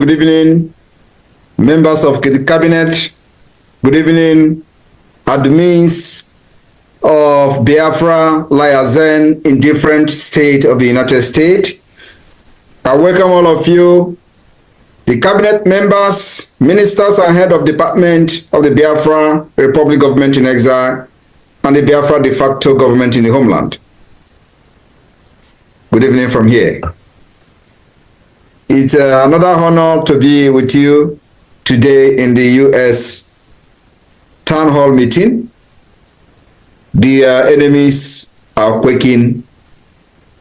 Good evening, members of the cabinet. Good evening, admins of Biafra, Liazen in different states of the United States. I welcome all of you, the cabinet members, ministers and head of department of the Biafra Republic government in exile and the Biafra de facto government in the homeland. Good evening from here. It's another honor to be with you today in the U.S. town hall meeting. The enemies are quaking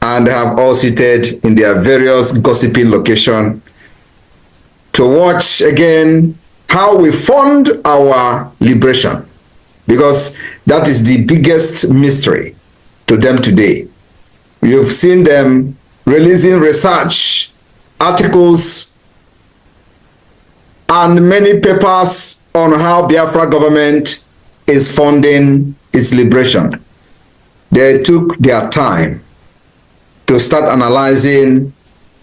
and have all seated in their various gossiping locations to watch again how we fund our liberation, because that is the biggest mystery to them today. You've seen them releasing research articles and many papers on how Biafra government is funding its liberation. They took their time to start analyzing,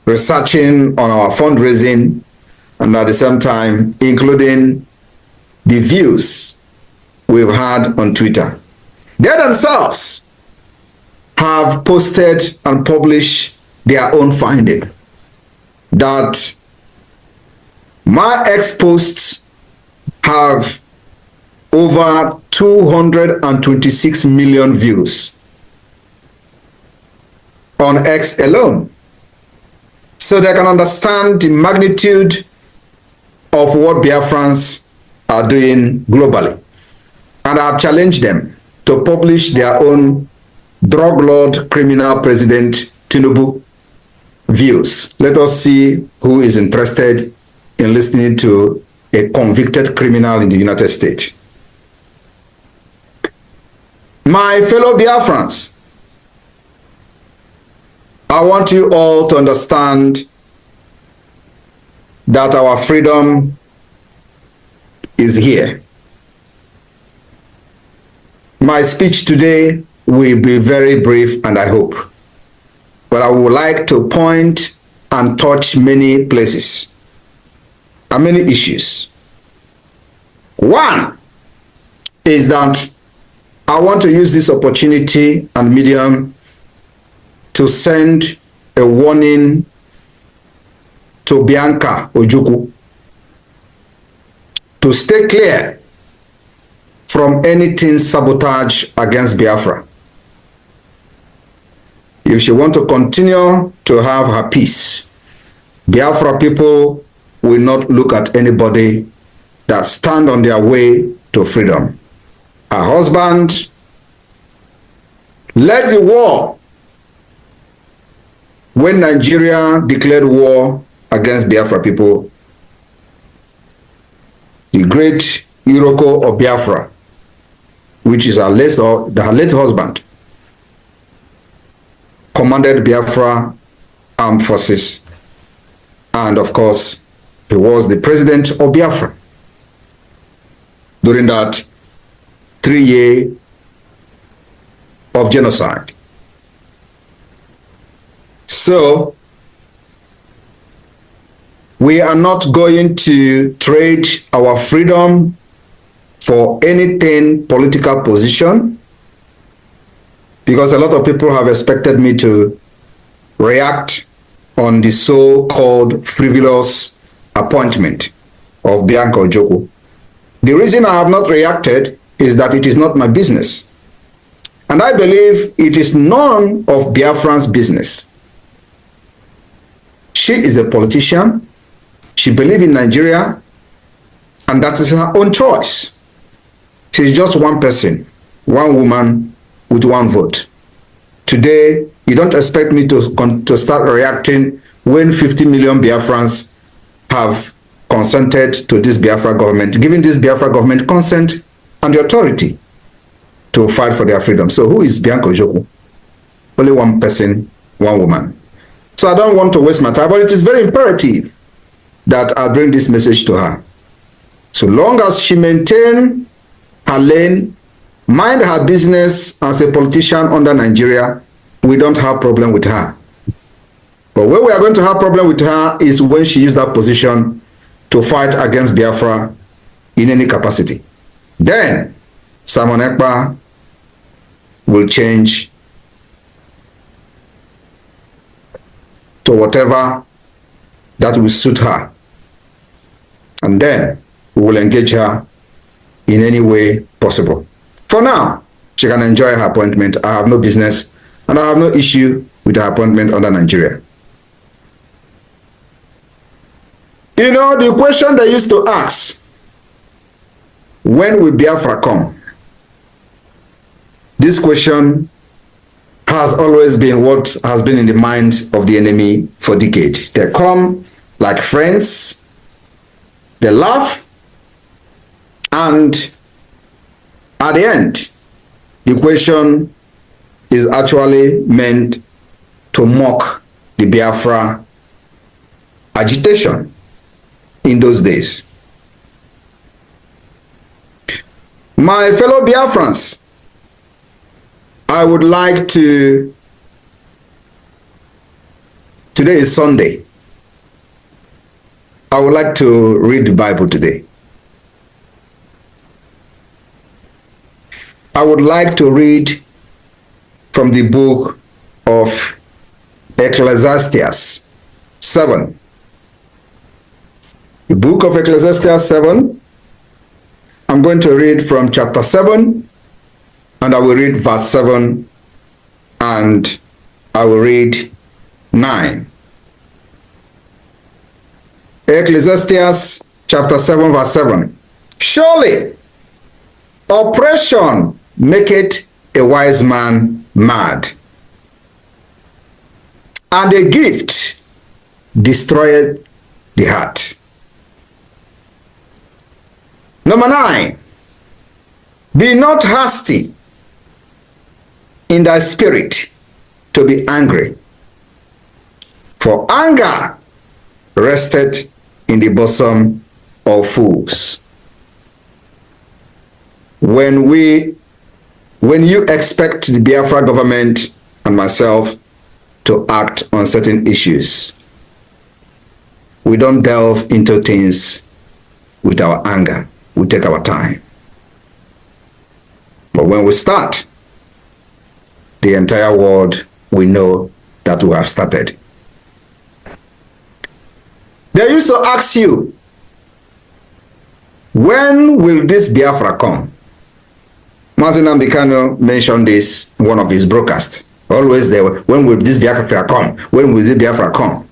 researching on our fundraising, and at the same time including the views we've had on Twitter. They themselves have posted and published their own finding that my ex-posts have over 226 million views on X alone. So they can understand the magnitude of what Biafrans are doing globally. And I have challenged them to publish their own drug lord criminal president Tinubu views. Let us see who is interested in listening to a convicted criminal in the United States. My fellow Biafrans, I want you all to understand that our freedom is here. My speech today will be very brief, and I hope, but I would like to point and touch many places and many issues. One is that I want to use this opportunity and medium to send a warning to Bianca Ojukwu to stay clear from anything sabotage against Biafra. If she wants to continue to have her peace, Biafra people will not look at anybody that stand on their way to freedom. Her husband led the war when Nigeria declared war against Biafra people. The great Iroko of Biafra, which is her late husband, commanded Biafra armed forces, and of course he was the president of Biafra during that 3 years of genocide. So we are not going to trade our freedom for anything political position, because a lot of people have expected me to react on the so-called frivolous appointment of Bianca Ojukwu. The reason I have not reacted is that it is not my business. And I believe it is none of Biafran's business. She is a politician. She believes in Nigeria, and that is her own choice. She is just one person, one woman with one vote. Today, you don't expect me to start reacting when 50 million Biafrans have consented to this Biafra government, giving this Biafra government consent and the authority to fight for their freedom. So who is Bianca Ojukwu? Only one person, one woman. So I don't want to waste my time, but it is very imperative that I bring this message to her. So long as she maintains her lane, mind her business as a politician under Nigeria, we don't have problem with her. But where we are going to have problem with her is when she used that position to fight against Biafra in any capacity. Then Simon Ekpa will change to whatever that will suit her. And then we will engage her in any way possible. For now, she can enjoy her appointment. I have no business and I have no issue with her appointment under Nigeria. You know, the question they used to ask, when will Biafra come? This question has always been what has been in the mind of the enemy for decades. They come like friends, they laugh, and at the end, the question is actually meant to mock the Biafra agitation in those days. My fellow Biafrans, I would like to, today is Sunday, I would like to read the Bible today. I would like to read from the book of Ecclesiastes 7. The book of Ecclesiastes 7, I'm going to read from chapter 7, and I will read verse 7, and I will read 9. Ecclesiastes chapter 7, verse 7. Surely oppression maketh a wise man mad, and a gift destroyeth the heart. Number 9, be not hasty in thy spirit to be angry, for anger rested in the bosom of fools. When you expect the Biafra government and myself to act on certain issues, we don't delve into things with our anger. We take our time. But when we start, the entire world will know that we have started. They used to ask you, when will this Biafra come? Mazi Nnamdi Kanu mentioned this in one of his broadcasts. Always there, when will this Biafra come? When will this Biafra come?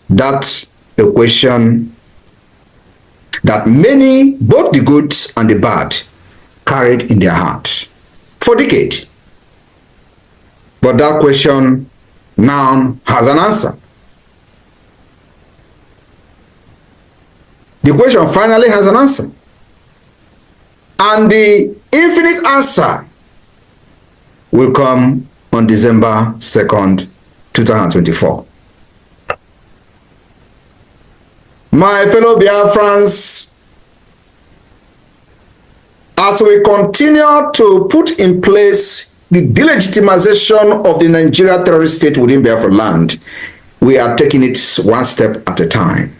That's a question that many, both the good and the bad, carried in their heart for decades. But that question now has an answer. The question finally has an answer. And the infinite answer will come on December 2nd, 2024. My fellow Biafrans, as we continue to put in place the delegitimization of the Nigeria terrorist state within Biafra land, we are taking it one step at a time.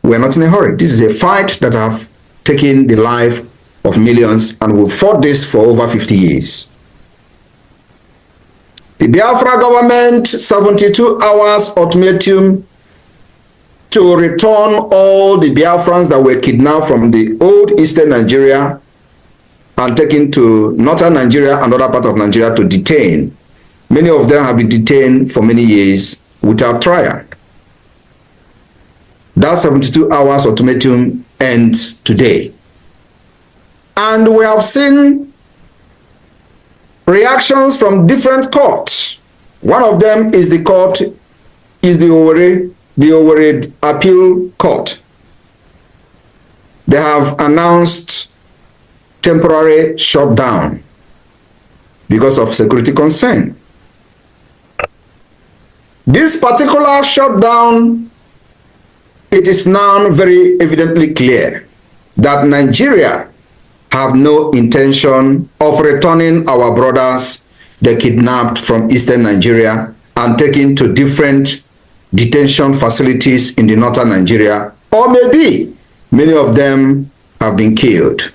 We are not in a hurry. This is a fight that have taken the life of millions, and we've fought this for over 50 years. The Biafra government 72 hours ultimatum to return all the Biafrans that were kidnapped from the old eastern Nigeria and taken to northern Nigeria and other part of Nigeria to detain. Many of them have been detained for many years without trial. That 72 hours ultimatum ends today. And we have seen reactions from different courts. One of them is the court, is the Owerri Appeal Court. They have announced temporary shutdown because of security concern. This particular shutdown, it is now very evidently clear that Nigeria have no intention of returning our brothers they kidnapped from eastern Nigeria and taken to different detention facilities in the northern Nigeria, or maybe many of them have been killed.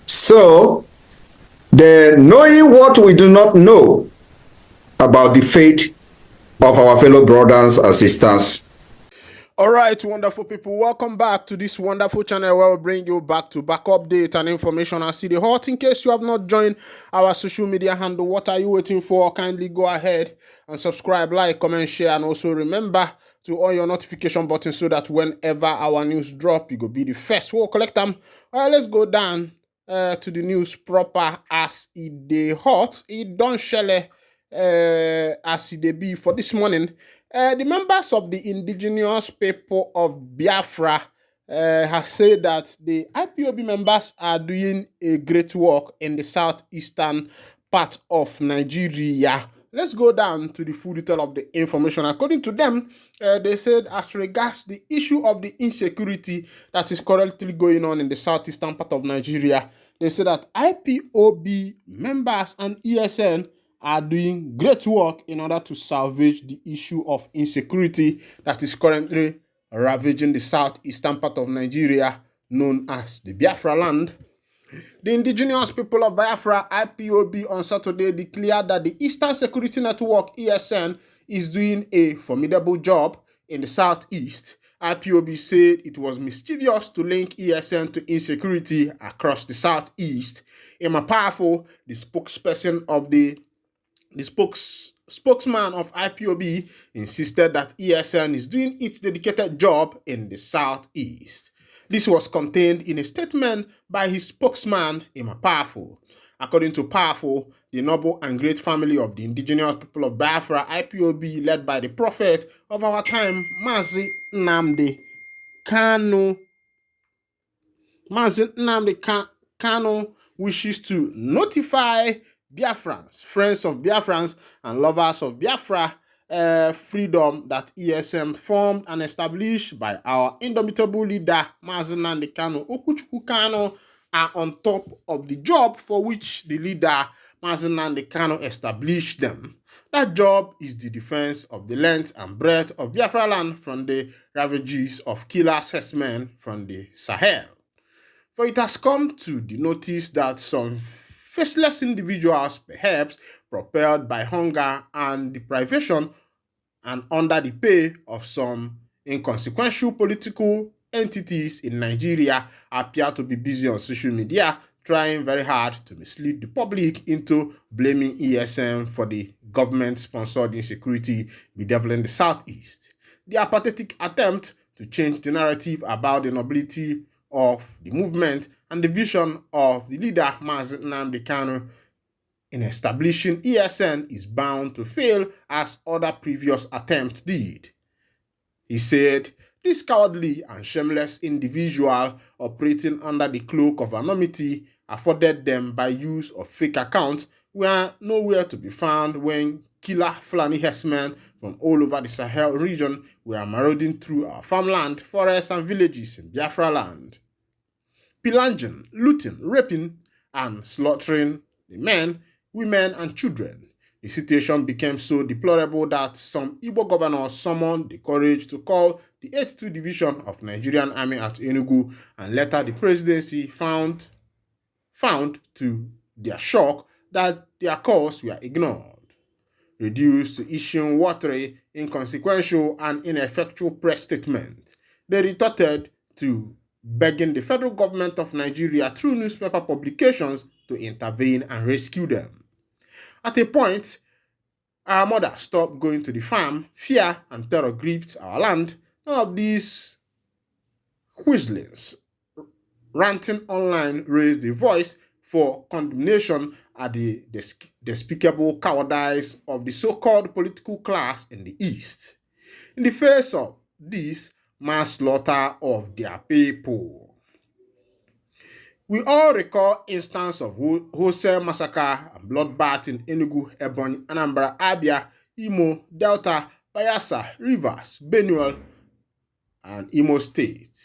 So, the knowing what we do not know about the fate of our fellow brothers and sisters. All right, wonderful people, welcome back to this wonderful channel where we bring you back to back update and information and see the hot. In case you have not joined our social media handle, what are you waiting for? Kindly go ahead and subscribe, like, comment, share, and also remember to on your notification button so that whenever our news drop, you go be the first. We'll collect them. All right, let's go down to the news proper as it dey hot. It don't shele as it dey be for this morning. The members of the indigenous people of Biafra have said that the IPOB members are doing a great work in the southeastern part of Nigeria. Let's go down to the full detail of the information. According to them, they said as regards the issue of the insecurity that is currently going on in the southeastern part of Nigeria, they said that IPOB members and ESN are doing great work in order to salvage the issue of insecurity that is currently ravaging the southeastern part of Nigeria, known as the Biafra land. The indigenous people of Biafra, IPOB, on Saturday declared that the Eastern Security Network, ESN, is doing a formidable job in the southeast. IPOB said it was mischievous to link ESN to insecurity across the southeast. Ekpa, powerful, the spokesperson of the spokesman of IPOB, insisted that ESN is doing its dedicated job in the southeast. This was contained in a statement by his spokesman, Ekpa. According to Powerful, the noble and great family of the indigenous people of Biafra, IPOB, led by the prophet of our time, Mazi Nnamdi Kanu. Mazi Nnamdi Kanu wishes to notify Biafrans, friends of Biafrans, and lovers of Biafra freedom that ESM formed and established by our indomitable leader, Mazi Nnamdi Kanu, Ojukwu Kanu, are on top of the job for which the leader, Mazi Nnamdi Kanu, established them. That job is the defense of the length and breadth of Biafra land from the ravages of killer herdsmen from the Sahel. For it has come to the notice that some faceless individuals, perhaps propelled by hunger and deprivation and under the pay of some inconsequential political entities in Nigeria, appear to be busy on social media trying very hard to mislead the public into blaming ESN for the government-sponsored insecurity bedeviling the southeast. Their pathetic attempt to change the narrative about the nobility of the movement and the vision of the leader, Mazi Nnamdi Kanu, in establishing ESN is bound to fail as other previous attempts did. He said, this cowardly and shameless individual operating under the cloak of anonymity afforded them by use of fake accounts were nowhere to be found when killer Fulani herdsmen from all over the Sahel region were marauding through our farmland, forests, and villages in Biafra land, pillaging, looting, raping, and slaughtering the men, women, and children. The situation became so deplorable that some Igbo governors summoned the courage to call the 82 Division of Nigerian Army at Enugu, and later the presidency found to their shock that their calls were ignored. Reduced to issuing watery, inconsequential, and ineffectual press statements, they retorted to begging the federal government of Nigeria through newspaper publications to intervene and rescue them. At a point, our mother stopped going to the farm. Fear and terror gripped our land. None of these whistlings ranting online raised a voice for condemnation at the despicable cowardice of the so-called political class in the East. In the face of this mass slaughter of their people, we all recall instances of wholesale massacre and bloodbath in Enugu, Ebonyi, Anambra, Abia, Imo, Delta, Bayelsa, Rivers, Benue, and Imo State.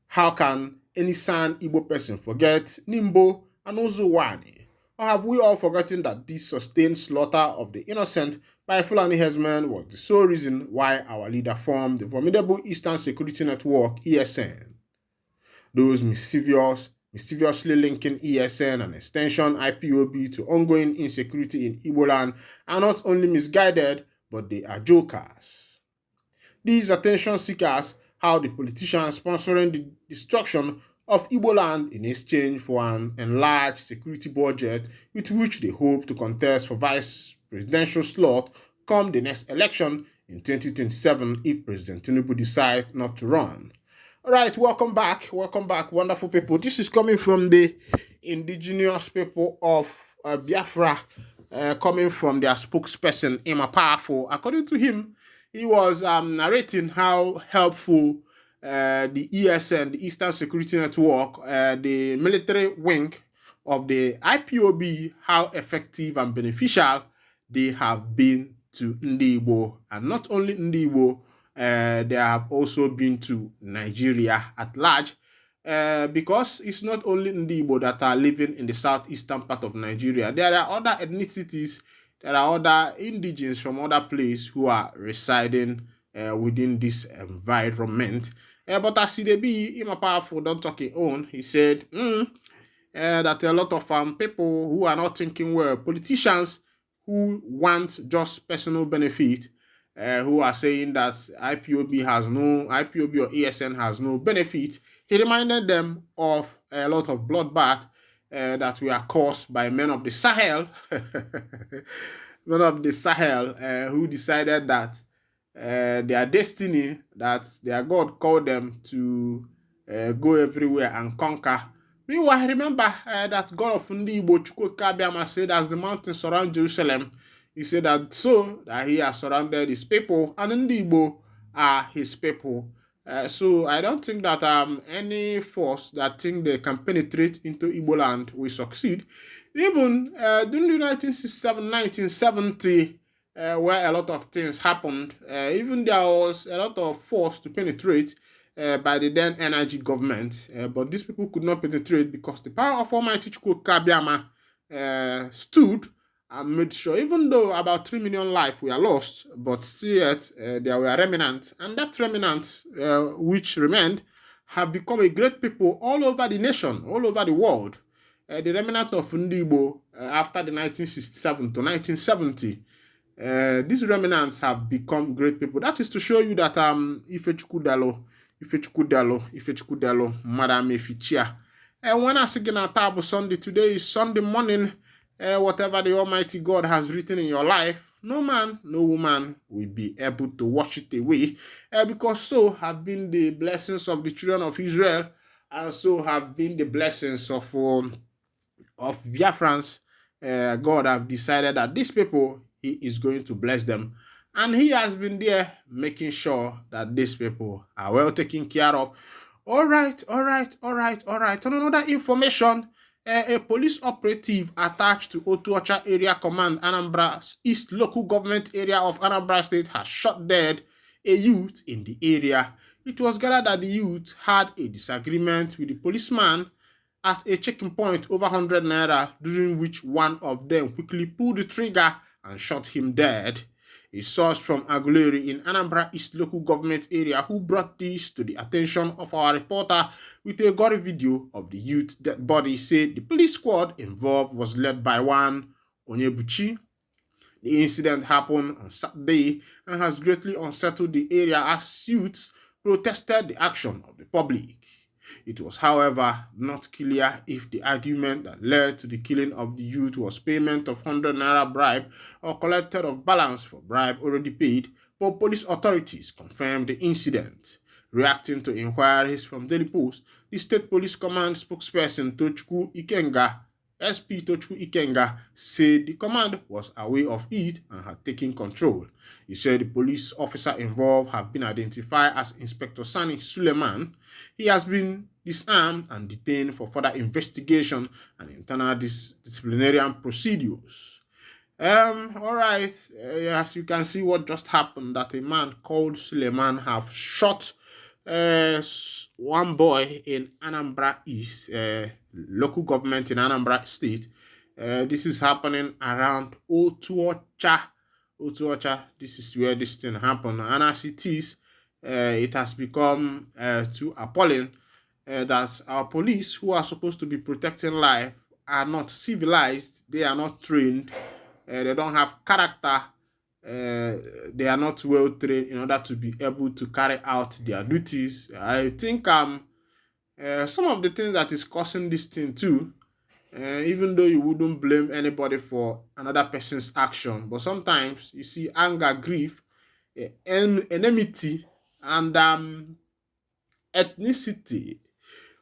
How can any sane Igbo person forget Nimbo and Ozuwani? Or have we all forgotten that this sustained slaughter of the innocent by Fulani herdsmen was the sole reason why our leader formed the formidable Eastern Security Network, ESN? Those mischievously linking ESN and extension IPOB to ongoing insecurity in Igbo land are not only misguided, but they are jokers. These attention seekers how the politicians sponsoring the destruction of Igbo land in exchange for an enlarged security budget with which they hope to contest for vice presidential slot come the next election in 2027 if President Tinubu decides not to run. All right, welcome back, wonderful people. This is coming from the indigenous people of Biafra, coming from their spokesperson, Emma Powerful. According to him, he was narrating how helpful the ESN, the Eastern Security Network, the military wing of the IPOB, how effective and beneficial they have been to Igbo, and not only Igbo, they have also been to Nigeria at large, because it's not only Igbo that are living in the southeastern part of Nigeria. There are other ethnicities, there are other indigenes from other places who are residing within this environment. But as he be, Ima Powerful don't talk his own. He said that a lot of people who are not thinking well, politicians who want just personal benefit, who are saying that IPOB or ESN has no benefit. He reminded them of a lot of bloodbath that were caused by men of the Sahel, who decided that their destiny, that their God called them to go everywhere and conquer. Meanwhile, remember that God of Igbo, Ojukwu Kabiama, said as the mountains surround Jerusalem, he said that he has surrounded his people, and Igbo are his people. So I don't think that any force that think they can penetrate into Igbo land will succeed. Even during the 1967, 1970, where a lot of things happened, even there was a lot of force to penetrate by the then energy government, but these people could not penetrate because the power of Almighty Chukwu Kabiama stood and made sure, even though about 3 million lives were lost, but still yet there were remnants, and that remnants which remained have become a great people all over the nation, all over the world. The remnant of Igbo after the 1967 to 1970, these remnants have become great people. That is to show you that Ifechukwu Dalo, Madam Efichia. And when I say table Sunday, today is Sunday morning, whatever the Almighty God has written in your life, no man, no woman will be able to wash it away, because so have been the blessings of the children of Israel, and so have been the blessings of Biafrans. God have decided that these people, he is going to bless them, and he has been there making sure that these people are well taken care of. All right. On another information, a police operative attached to Otuocha Area Command, Anambra East Local Government Area of Anambra State, has shot dead a youth in the area. It was gathered that the youth had a disagreement with the policeman at a checking point over 100 naira, during which one of them quickly pulled the trigger and shot him dead. A source from Aguleri in Anambra East Local Government Area who brought this to the attention of our reporter with a gory video of the youth's dead body said the police squad involved was led by one Onyebuchi. The incident happened on Saturday and has greatly unsettled the area as youths protested the action of the public. It was, however, not clear if the argument that led to the killing of the youth was payment of 100 naira bribe or collected of balance for bribe already paid, but police authorities confirmed the incident. Reacting to inquiries from Daily Post, the State Police Command spokesperson SP Tochukwu Ikenga said the command was aware of it and had taken control. He said the police officer involved have been identified as Inspector Sani Suleiman. He has been disarmed and detained for further investigation and internal disciplinary procedures. All right, as you can see what just happened, that a man called Suleiman have shot one boy in Anambra East, local government in Anambra State, This is happening around Otuocha. Otuocha, this is where this thing happened. And as it is, it has become too appalling that our police, who are supposed to be protecting life, are not civilized, they are not trained, they don't have character, they are not well trained in order to be able to carry out their duties. I think some of the things that is causing this thing too, even though you wouldn't blame anybody for another person's action, but sometimes you see anger, grief, enmity, and ethnicity.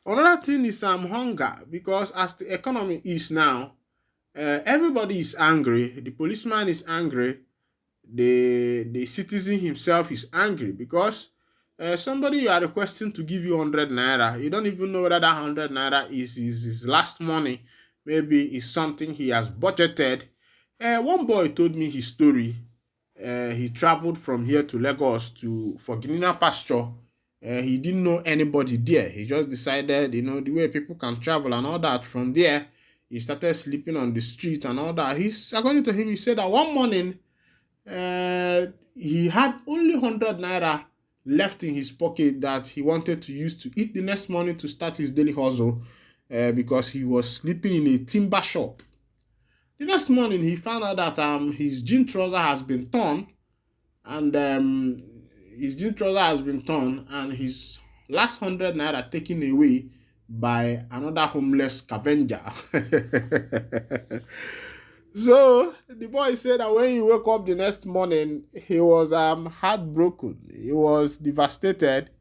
Another thing is hunger, because as the economy is now, everybody is angry. The policeman is angry. The citizen himself is angry because somebody you are requesting to give you 100 naira, you don't even know whether that 100 naira is his last money. Maybe it's something he has budgeted. One boy told me his story. He traveled from here to Lagos for Guinea pasture. He didn't know anybody there. He just decided, the way people can travel and all that. From there, he started sleeping on the street and all that. According to him, he said that one morning, he had only 100 naira left in his pocket that he wanted to use to eat the next morning to start his daily hustle, because he was sleeping in a timber shop. The next morning, he found out that his jean trouser has been torn, and his last 100 naira taken away by another homeless scavenger. So the boy said that when he woke up the next morning, he was heartbroken. He was devastated.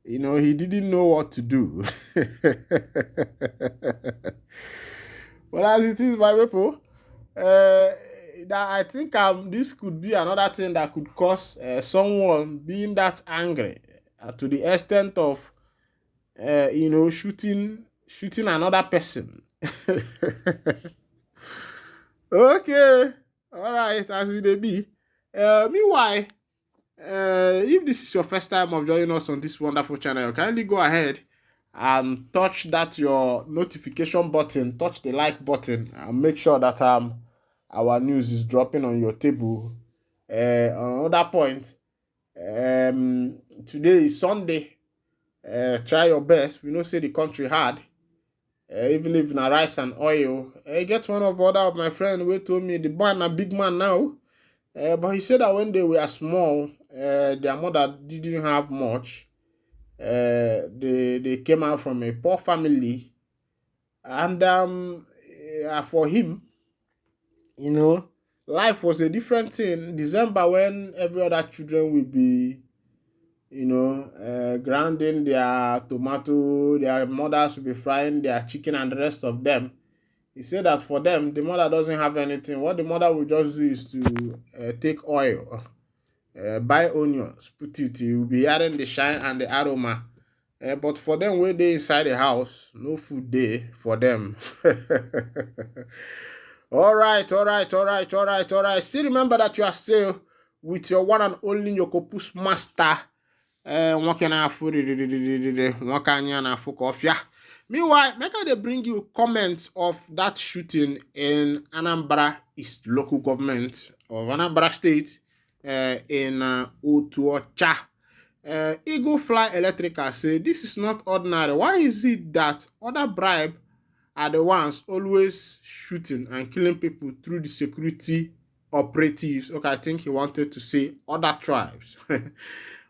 He didn't know what to do. But as it is, my people, that I think this could be another thing that could cause someone being that angry to the extent of shooting another person. Okay, all right, as it may be. Meanwhile, if this is your first time of joining us on this wonderful channel, kindly go ahead and touch your notification button, touch the like button, and make sure that our news is dropping on your table. On another point, today is Sunday. Try your best. We know say the country hard. Even if na rice and oil. I get one of my friends who told me the boy na big man now. But he said that when they were small, their mother didn't have much. They came out from a poor family, and for him, life was a different thing. December, when every other children will be grinding their tomato, their mothers will be frying their chicken and the rest of them. He said that for them, the mother doesn't have anything. What the mother will just do is to take oil, buy onions, put it. You will be adding the shine and the aroma. But for them, when they inside the house, no food there for them. All right. Still remember that you are still with your one and only Yokopus master. Meanwhile, make I bring you comments of that shooting in Anambra East local government of Anambra State in Otuocha. Eagle Fly Electrical say this is not ordinary. Why is it that other bribe are the ones always shooting and killing people through the security operatives? Okay, I think he wanted to say other tribes.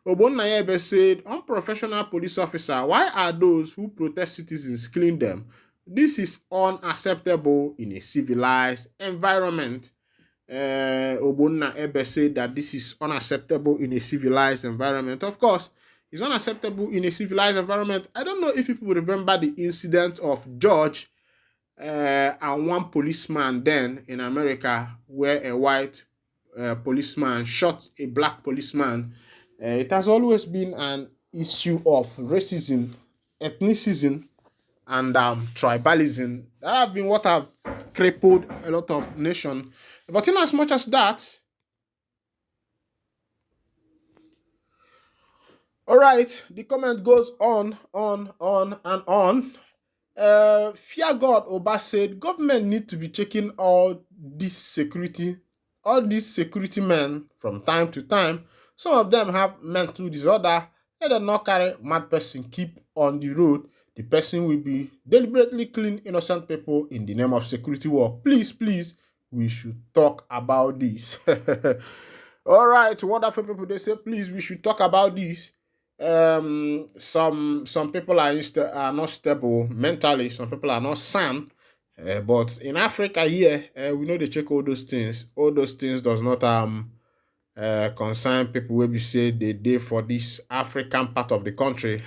Ogbonnayebe said, unprofessional police officer, why are those who protest citizens killing them? This is unacceptable in a civilized environment. Ogbonnayebe said that this is unacceptable in a civilized environment. Of course, it's unacceptable in a civilized environment. I don't know if people remember the incident of George and one policeman then in America, where a white policeman shot a black policeman. It has always been an issue of racism, ethnicism, and tribalism. That have been what have crippled a lot of nations. But in as much as that, all right, the comment goes on and on. Fear God Oba said government need to be checking all these security men from time to time. Some of them have mental disorder. Let them not carry mad person keep on the road. The person will be deliberately killing innocent people in the name of security work. Please, please, we should talk about this. All right, wonderful people. They say, please, we should talk about this. Some people are not stable mentally. Some people are not sound. But in Africa here, we know they check all those things. All those things does not concern people where we say they dey for this African part of the country.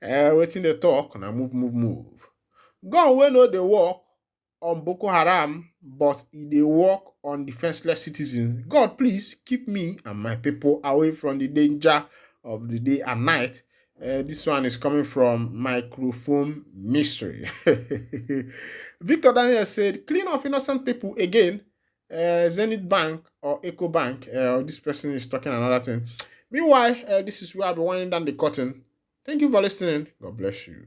Waiting they talk and I move. God we know they work on Boko Haram, but they work on defenseless citizens. God, please keep me and my people away from the danger of the day and night. This one is coming from Microphone Mystery. Victor Daniel said, clean off innocent people again. Zenith Bank or Eco Bank. This person is talking another thing. Meanwhile, this is where I'll be winding down the curtain. Thank you for listening. God bless you.